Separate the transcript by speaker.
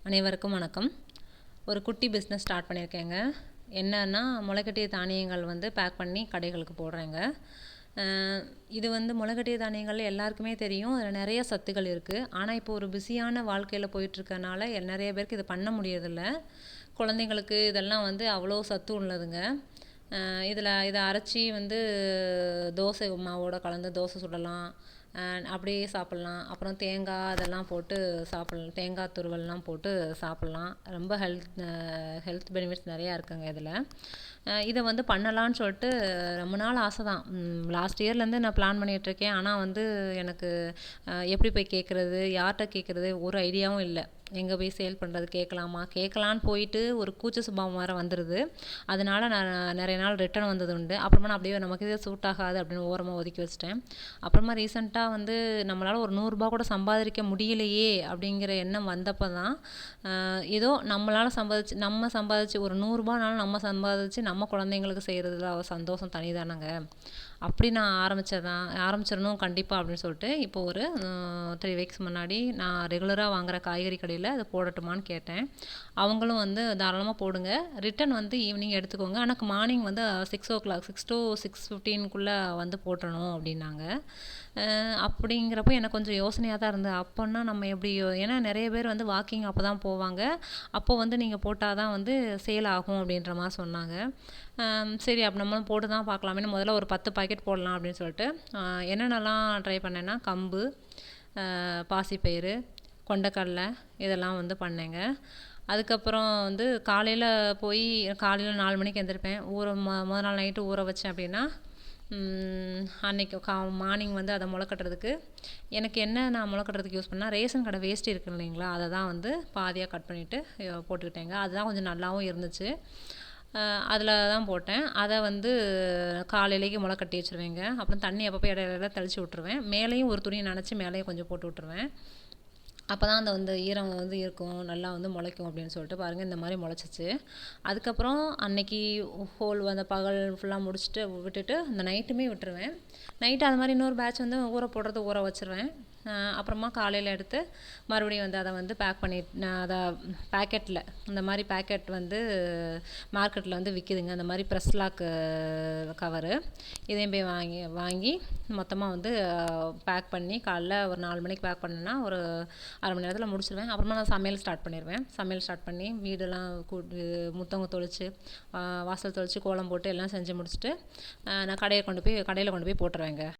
Speaker 1: அனைவருக்கும் வணக்கம். ஒரு குட்டி பிஸ்னஸ் ஸ்டார்ட் பண்ணியிருக்கேங்க. என்னன்னா முளைக்கட்டிய தானியங்கள் பேக் பண்ணி கடைகளுக்கு போடுறேங்க. இது முளைக்கட்டிய தானியங்கள் எல்லாருக்குமே தெரியும். அதில் நிறைய சத்துக்கள் இருக்குது. ஆனால் இப்போ ஒரு பிஸியான வாழ்க்கையில் போயிட்டுருக்கனால நிறைய பேருக்கு இது பண்ண முடியறதில்ல. குழந்தைங்களுக்கு இதெல்லாம் அவ்வளோ சத்து உள்ளதுங்க. இதை அரைச்சி தோசை மாவோட கலந்து தோசை சுடலாம், அப்படியே சாப்பிட்லாம். அப்புறம் தேங்காய் அதெல்லாம் போட்டு சாப்பிட்லாம், தேங்காய் துருவல்லாம் போட்டு சாப்பிட்லாம். ரொம்ப ஹெல்த் பெனிஃபிட்ஸ் நிறையா இருக்குங்க இதில். இதை பண்ணலான்னு சொல்லிட்டு ரொம்ப நாள் ஆசை தான். லாஸ்ட் இயர்லேருந்து நான் பிளான் பண்ணிகிட்ருக்கேன். ஆனால் எனக்கு எப்படி போய் கேட்குறது, யார்கிட்ட கேட்குறது, ஒரு ஐடியாவும் இல்லை. எங்கே போய் சேல் பண்ணுறது, கேட்கலான்னு போயிட்டு ஒரு கூச்ச சுபாவம் வேறு வந்துடுது. அதனால நான் நிறைய நாள் ரிட்டர்ன் வந்தது உண்டு. அப்புறமா நான் அப்படியே நமக்கு இது சூட் ஆகாது அப்படின்னு ஓரமாக ஒதுக்கி வச்சிட்டேன். அப்புறமா ரீசெண்டாக நம்மளால் ஒரு 100 ரூபா கூட சம்பாதிக்க முடியலையே அப்படிங்கிற எண்ணம் வந்தப்போ தான் ஏதோ நம்மளால் நம்ம சம்பாதிச்சு ஒரு 100 ரூபானாலும் நம்ம சம்பாதிச்சு நம்ம குழந்தைங்களுக்கு செய்கிறதுல சந்தோஷம் தனிதானங்க. அப்படி நான் ஆரம்பிச்சிடணும் கண்டிப்பாக அப்படின்னு சொல்லிட்டு இப்போ ஒரு 3 வீக்ஸ் முன்னாடி நான் ரெகுலராக வாங்குகிற காய்கறி கடையில் அதை போடட்டுமான்னு கேட்டேன். அவங்களும் தாராளமாக போடுங்க, ரிட்டன் ஈவினிங் எடுத்துக்கோங்க, ஆனால் மார்னிங் 6 to 6:15 போட்டுறணும் அப்படின்னாங்க. அப்படிங்கிறப்போ எனக்கு கொஞ்சம் யோசனையாக தான் இருந்தது. அப்போன்னா நம்ம எப்படி, ஏன்னா நிறைய பேர் வாக்கிங் அப்போ தான் போவாங்க, அப்போ நீங்கள் போட்டால் தான் சேல் ஆகும் அப்படின்ற மாதிரி சொன்னாங்க. சரி, அப்போ நம்மளும் போட்டு தான் பார்க்கலாமேன்னு முதல்ல ஒரு 10 பாக்கெட் போடலாம் அப்படின்னு சொல்லிட்டு என்னென்னலாம் ட்ரை பண்ணேன்னா கம்பு, பாசிப்பயிறு, கொண்டக்கடலை இதெல்லாம் பண்ணேங்க. அதுக்கப்புறம் காலையில் 4 மணிக்கு எழுந்திருப்பேன். முதல் நாள் நைட்டு ஊற வச்சேன் அப்படின்னா அன்றைக்கி மார்னிங் அதை முளைக்கட்டுறதுக்கு எனக்கு என்ன நான் முளைக்கட்டுறதுக்கு யூஸ் பண்ணால் ரேஷன் கடை வேஸ்ட் இருக்குது இல்லைங்களா, அதை தான் பாதியாக கட் பண்ணிவிட்டு போட்டுக்கிட்டேங்க. அதுதான் கொஞ்சம் நல்லாவும் இருந்துச்சு. அதில் தான் போட்டேன். அதை காலையிலேக்கு முளை கட்டி வச்சுருவேங்க. அப்புறம் தண்ணி அப்பப்போ இடையில தெளித்து விட்ருவேன். மேலேயும் ஒரு துணியை நனைச்சி மேலேயும் கொஞ்சம் போட்டு விட்ருவேன். அப்போ தான் அந்த ஈரம் இருக்கும், நல்லா முளைக்கும் அப்படின்னு சொல்லிட்டு பாருங்கள், இந்த மாதிரி முளைச்சிச்சு. அதுக்கப்புறம் அன்னைக்கு ஹோல் பகல் ஃபுல்லாக முடிச்சுட்டு விட்டுட்டு அந்த நைட்டுமே விட்டுருவேன். நைட்டு அது மாதிரி இன்னொரு பேட்ச் ஊற வச்சுருவேன். அப்புறமா காலையில் எடுத்து மறுபடியும் அதை பேக் பண்ணி அதை பேக்கெட்டில் இந்த மாதிரி பேக்கெட் மார்க்கெட்டில் விற்கிதுங்க, அந்த மாதிரி ப்ரெஸ் லாக் கவரு. இதையும் போய் வாங்கி மொத்தமாக பேக் பண்ணி காலைல ஒரு 4 மணிக்கு பேக் பண்ணேன்னா ஒரு அரை மணி நேரத்தில் முடிச்சிடுவேன். அப்புறமா நான் சமையல் ஸ்டார்ட் பண்ணி வீடெல்லாம் முத்தவங்க தொளிச்சு வாசல் தொளிச்சு கோலம் போட்டு எல்லாம் செஞ்சு முடிச்சுட்டு நான் கடையில் கொண்டு போய் போட்டுருவேங்க.